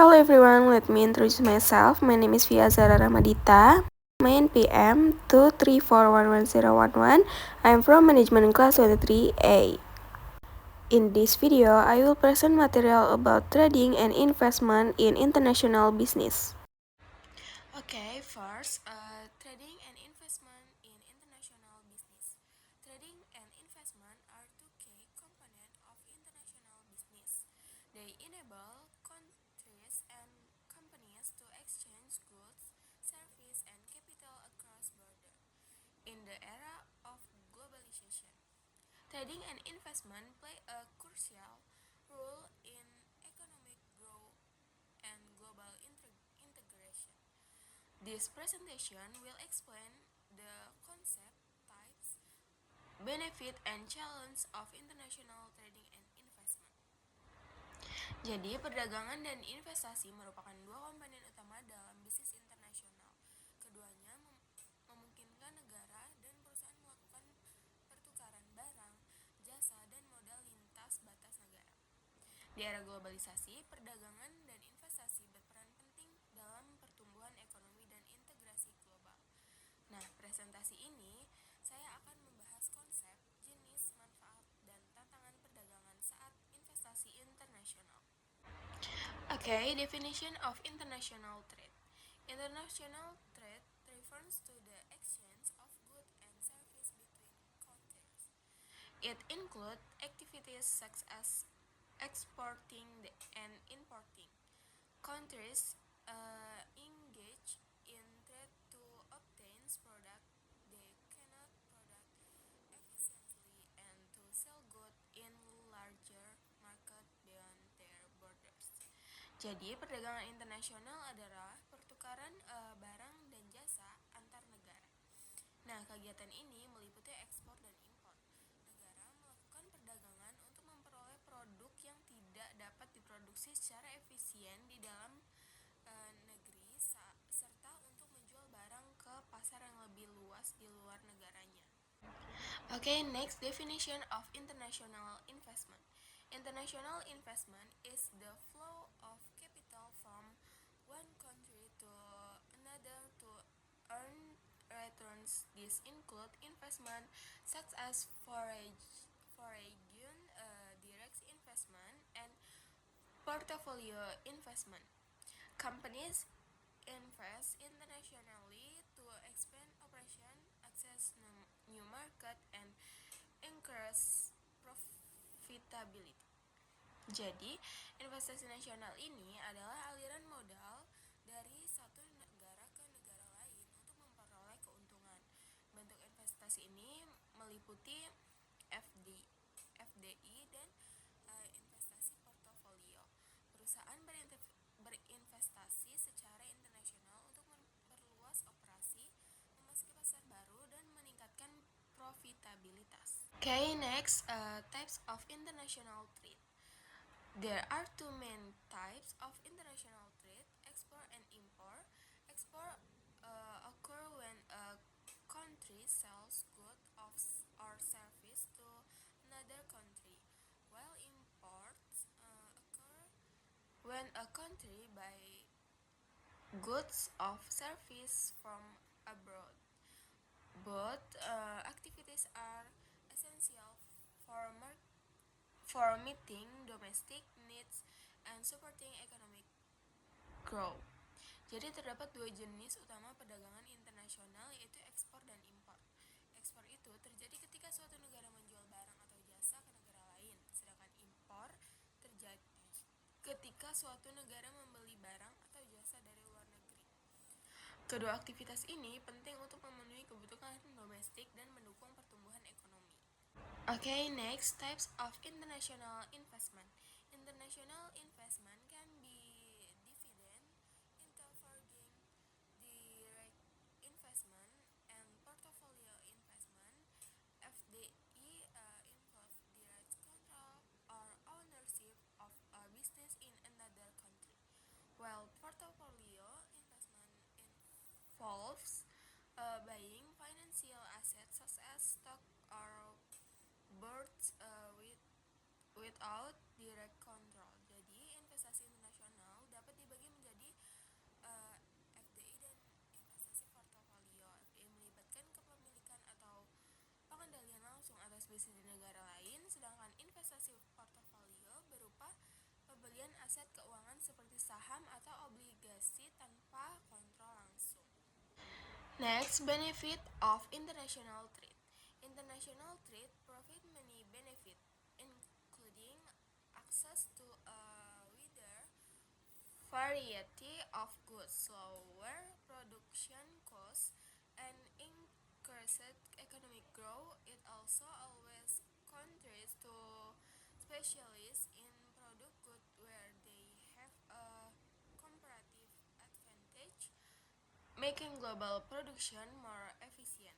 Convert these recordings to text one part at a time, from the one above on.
Hello everyone, let me introduce myself. My name is Via Zara Ramadita. My NPM 2341111. I'm from Management Class 23A. In this video, I will present material about trading and investment in international business. Okay, first, trading and investment in international business. Trading and investment are two key components of international business. They enable countries and companies to exchange goods, services, and capital across borders. In the era of globalization, trading and investment play a crucial role in economic growth and global integration. This presentation will explain the concept, types, benefit, and challenge of international trading and investment. Jadi, perdagangan dan investasi merupakan dua komponen utama dalam bisnis internasional. Keduanya memungkinkan negara dan perusahaan melakukan pertukaran barang, jasa, dan modal lintas batas negara. Di era globalisasi, perdagangan dan investasi berperan penting dalam pertumbuhan ekonomi dan integrasi global. Nah, presentasi ini saya akan membahas konsep, jenis, manfaat, dan tantangan perdagangan saat investasi internasional. Okay, definition of international trade. International trade refers to the exchange of goods and services between countries. It includes activities such as exporting and importing. Countries engage in trade to obtain products they cannot produce efficiently and to sell goods in larger market beyond their borders. Jadi, perdagangan internasional adalah pertukaran barang dan jasa antar negara. Nah, kegiatan ini meliputi ekspor dan impor. Negara melakukan perdagangan untuk memperoleh produk yang tidak dapat diproduksi secara efisien di dalam negeri serta untuk menjual barang ke pasar yang lebih luas di luar negaranya. Okay, next definition of international investment. International investment is the flow of capital from one country to another to earn returns. This include investment such as foreign direct investment and portfolio investment. Companies invest internationally to expand operation, access new market, and increase profitability. Jadi, investasi nasional ini adalah aliran modal dari satu negara ke negara lain untuk memperoleh keuntungan. Bentuk investasi ini meliputi FDI dan investasi portofolio. Perusahaan berinvestasi secara internasional untuk memperluas operasi, memasuki pasar baru, dan meningkatkan profitabilitas. Okay, next, types of international trade. There are two main types of international trade, export and import. Export occur when a country sells goods or service to another country, while imports occur when a country buys goods or service from abroad. Both activities are essential for meeting domestic needs and supporting economic growth. Jadi terdapat dua jenis utama perdagangan internasional, yaitu ekspor dan impor. Ekspor itu terjadi ketika suatu negara menjual barang atau jasa ke negara lain, sedangkan impor terjadi ketika suatu negara membeli barang atau jasa dari luar negeri. Kedua aktivitas ini penting untuk memenuhi kebutuhan domestik dan mendukung pertumbuhan ekonomi. Okay, next, types of international investment. International investment can be divided into foreign direct investment and portfolio investment. FDI involves direct control or ownership of a business in another country, while portfolio investment involves buying financial assets such as stock or bonds without direct control. Jadi, investasi internasional dapat dibagi pembelian aset keuangan seperti saham atau obligasi tanpa kontrol langsung. Next, benefit of international trade. International trade provide many benefits, including access to a wider variety of goods, lower production costs, and increased economic growth. It also allows countries to specialize in product good where they have a comparative advantage, making global production more efficient.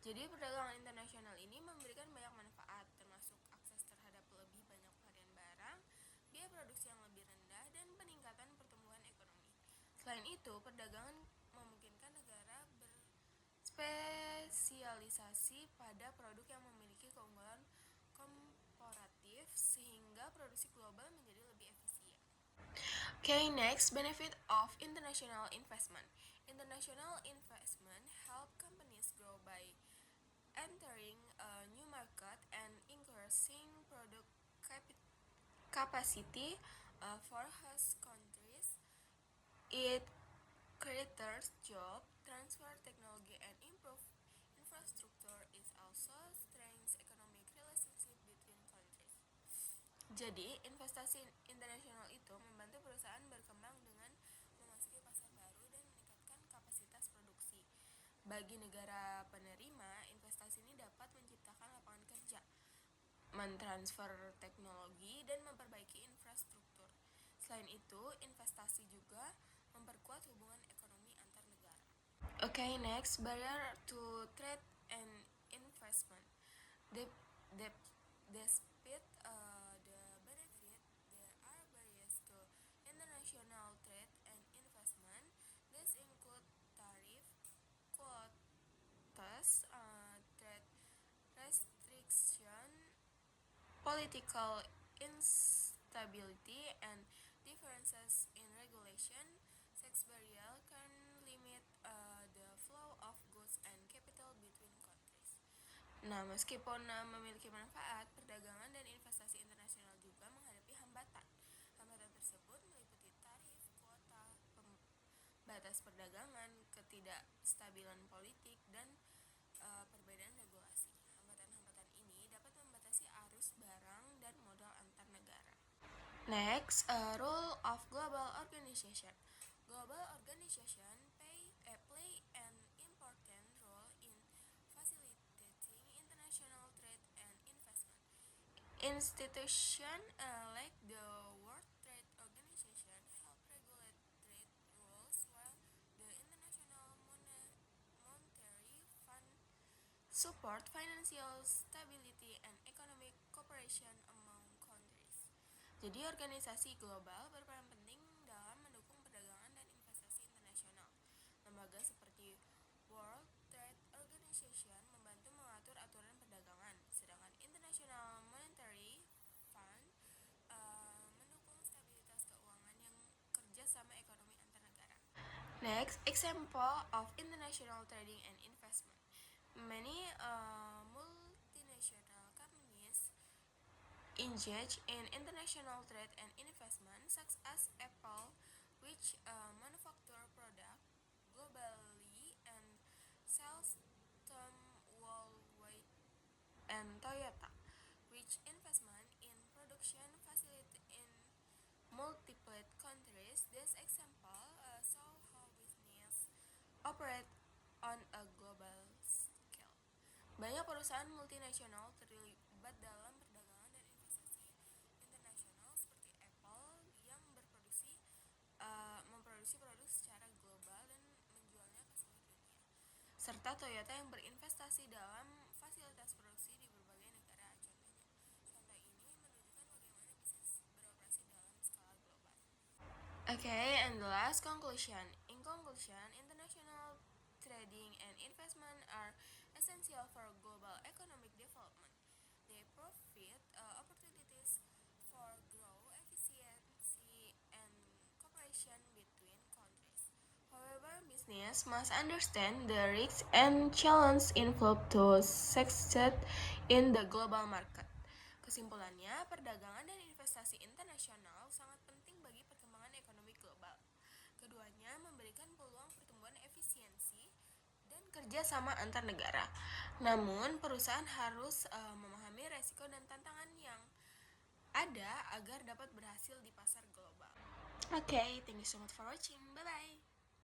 Jadi perdagangan internasional ini memberikan banyak manfaat, termasuk akses terhadap lebih banyak varian barang, biaya produksi yang lebih rendah, dan peningkatan pertumbuhan ekonomi. Selain itu, perdagangan memungkinkan negara berspesialisasi pada produk yang memiliki keunggulan komparatif sehingga produksi global menjadi lebih efisien. Okay, next, benefit of international investment. International investment help companies grow by entering a new market and increasing product capacity for host countries. It creates job, transfer technology, and improve infrastructure. It also strengthens economic relationship between countries. Jadi, investasi internasional itu membantu perusahaan berkembang dengan memasuki pasar baru dan meningkatkan kapasitas produksi. Bagi negara penerima, investasi ini dapat menciptakan lapangan kerja, mentransfer teknologi, dan memperbaiki infrastruktur. Selain itu, investasi juga memperkuat hubungan ekonomi antar negara. Okay, next, barrier to trade and investment. Despite the benefit, there are barriers to international trade and investment. This include tariff, quotas, trade restriction, political instability, and differences in regulation. Such barrier can limit the flow of goods and capital between countries. Nah, meskipun memiliki manfaat, perdagangan dan investasi internasional juga menghadapi hambatan. Hambatan tersebut meliputi tarif, kuota, batas perdagangan, ketidakstabilan politik, dan perbedaan regulasi. Hambatan-hambatan ini dapat membatasi arus barang dan modal antar negara. Next, role of global organization. Global organization play an important role in facilitating international trade and investment. Institutions like the World Trade Organization help regulate trade rules, while the International Monetary Fund support financial stability and economic cooperation among countries. Jadi organisasi global berperan penting dalam mendukung perdagangan dan investasi internasional. Lembaga seperti World Trade Organization membantu mengatur aturan perdagangan, sedangkan International Monetary Fund mendukung stabilitas keuangan yang kerjasama ekonomi antar negara. Next, example of international trading and investment. Many multinational companies engage in international trade and investment, such as Apple, which manufacture products globally and sells them worldwide, and Toyota, which investment in production facility in multiple countries. This example show how business operate on a global scale. Banyak perusahaan multinasional terlibat dalam perdagangan dan investasi internasional seperti Apple yang memproduksi produk secara global dan menjualnya ke seluruh dunia, serta Toyota yang berinvestasi dalam fasilitas produksi di berbagai negara. Contoh ini menunjukkan bagaimana bisnis beroperasi dalam skala global. Okay, and the last conclusion. In conclusion, international trading and investment are essential for global economic development. They provide opportunities for growth, efficiency, and cooperation between countries. However, business must understand the risks and challenges involved to succeed in the global market. Kesimpulannya, perdagangan dan investasi internasional sangat penting bagi perkembangan ekonomi global. Keduanya memberikan peluang pertumbuhan efisiensi dan kerjasama antar negara. Namun, perusahaan harus memahami resiko dan tantangan yang ada agar dapat berhasil di pasar global. Okay, thank you so much for watching. Bye-bye.